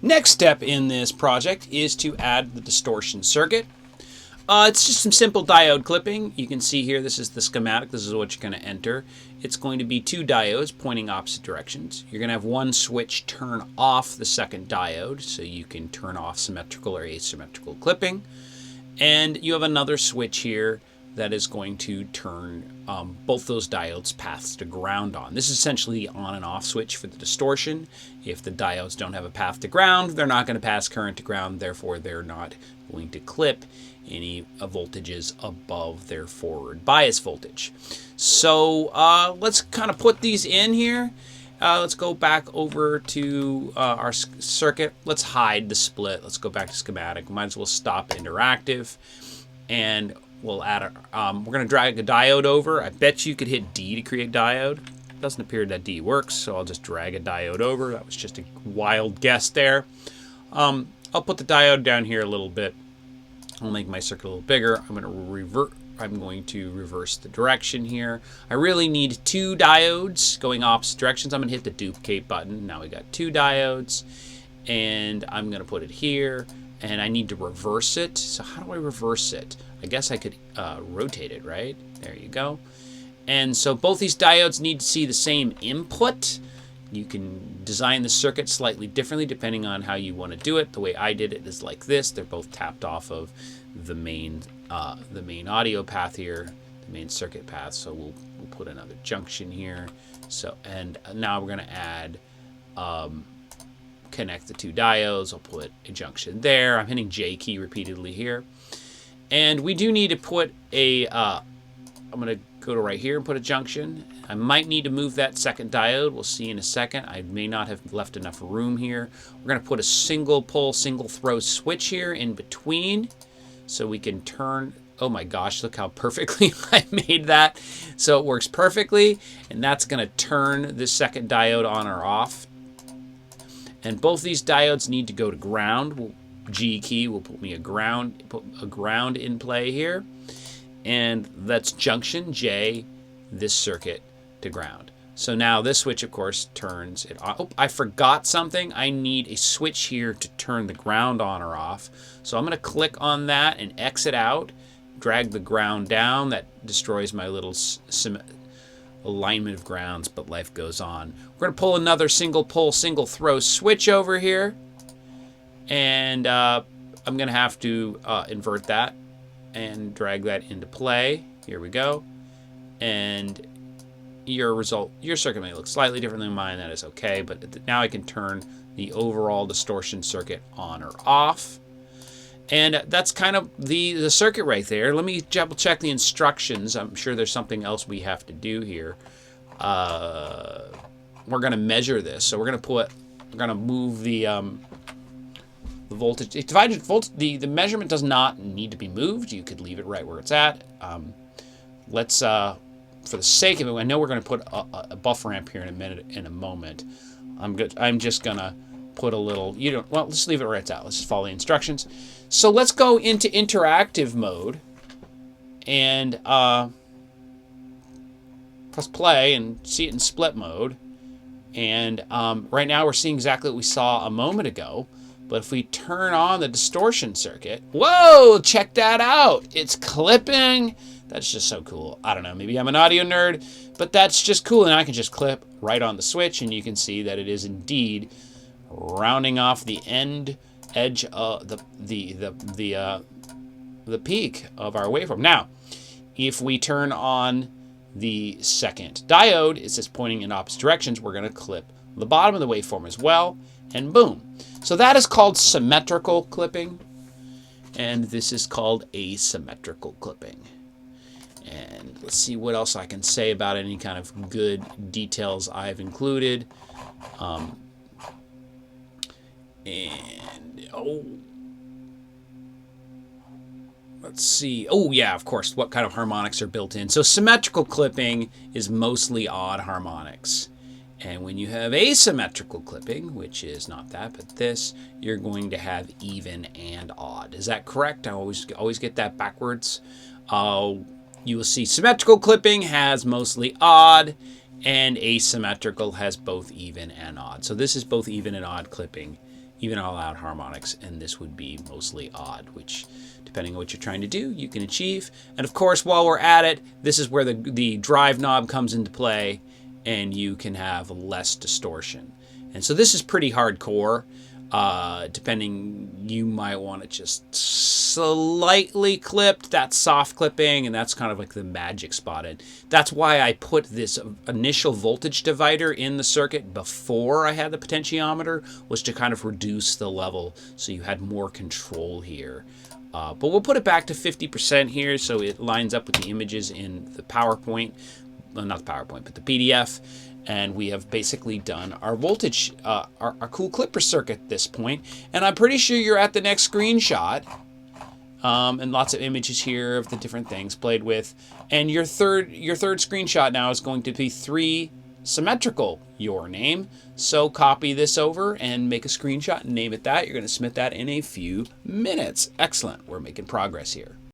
Next step in this project is to add the distortion circuit. It's just some simple diode clipping. You can see here, this is the schematic. This is what you're going to enter. It's going to be two diodes pointing opposite directions. You're going to have one switch turn off the second diode, so you can turn off symmetrical or asymmetrical clipping. And you have another switch here that is going to turn both those diodes paths to ground on. This is essentially the on and off switch for the distortion. If the diodes don't have a path to ground, they're not going to pass current to ground, therefore they're not going to clip any voltages above their forward bias voltage. So let's kind of put these in here. Let's go back over to our circuit. Let's hide the split. Let's go back to schematic. Might as well stop interactive. And we'll add we're going to drag a diode over. I bet you could hit D to create diode. Doesn't appear that D works, so I'll just drag a diode over. That was just a wild guess there. I'll put the diode down here a little bit. I'll make my circuit a little bigger. I'm going to reverse the direction here. I really need two diodes going opposite directions. I'm going to hit the duplicate button. Now we got two diodes, and I'm going to put it here, and I need to reverse it. So how do I reverse it? I guess I could rotate it, right? There you go. And so both these diodes need to see the same input. You can design the circuit slightly differently depending on how you want to do it. The way I did it is like this. They're both tapped off of the main audio path here, the main circuit path. So we'll put another junction here. So, and now we're going to add connect the two diodes. I'll put a junction there. I'm hitting J key repeatedly here, and we do need to put a. I'm going to go to right here and put a junction. I might need to move that second diode. We'll see in a second. I may not have left enough room here. We're going to put a single pole, single throw switch here in between so we can turn. Oh my gosh, look how perfectly I made that. So it works perfectly, and that's going to turn this second diode on or off. And both these diodes need to go to ground. G key will put me put a ground in play here. And that's junction J, this circuit to ground. So now this switch, of course, turns it on. Oh, I forgot something. I need a switch here to turn the ground on or off. So I'm going to click on that and exit out, drag the ground down. That destroys my little alignment of grounds, but life goes on. We're going to pull another single pole, single throw switch over here. And I'm going to have to invert that and drag that into play. Here we go. And your circuit may look slightly different than mine. That is okay, but now I can turn the overall distortion circuit on or off. And that's kind of the circuit right there. Let me double check the instructions. I'm sure there's something else we have to do here. We're going to measure this. So we're going to move the voltage. The measurement does not need to be moved. You could leave it right where it's at. Let's for the sake of it, I know we're going to put a buffer amp here in a moment. I'm just gonna put a little. Let's leave it where it's at. Let's just follow the instructions. So let's go into interactive mode and press play and see it in split mode. And right now we're seeing exactly what we saw a moment ago. But if we turn on the distortion circuit, whoa, check that out. It's clipping. That's just so cool. I don't know, maybe I'm an audio nerd, but that's just cool. And I can just clip right on the switch, and you can see that it is indeed rounding off the edge of the peak of our waveform. Now, if we turn on the second diode, it says pointing in opposite directions, we're going to clip the bottom of the waveform as well, and boom. So that is called symmetrical clipping, and this is called asymmetrical clipping. And let's see what else I can say about any kind of good details I've included. Let's see. Oh, yeah, of course, what kind of harmonics are built in. So symmetrical clipping is mostly odd harmonics. And when you have asymmetrical clipping, which is not that, but this, you're going to have even and odd. Is that correct? I always get that backwards. You will see symmetrical clipping has mostly odd, and asymmetrical has both even and odd. So this is both even and odd clipping even all out harmonics, and this would be mostly odd, which, depending on what you're trying to do, you can achieve. And of course, while we're at it, this is where the drive knob comes into play, and you can have less distortion. And so this is pretty hardcore. Depending, you might want it just slightly clipped. That's soft clipping, and that's kind of like the magic spot. And that's why I put this initial voltage divider in the circuit before I had the potentiometer, was to kind of reduce the level so you had more control here. But we'll put it back to 50% here so it lines up with the images in the PowerPoint. Well, not the PowerPoint, but the PDF. And we have basically done our voltage, our cool clipper circuit at this point. And I'm pretty sure you're at the next screenshot. And lots of images here of the different things played with. And your third screenshot now is going to be 3 symmetrical your name. So copy this over and make a screenshot and name it that. You're going to submit that in a few minutes. Excellent. We're making progress here.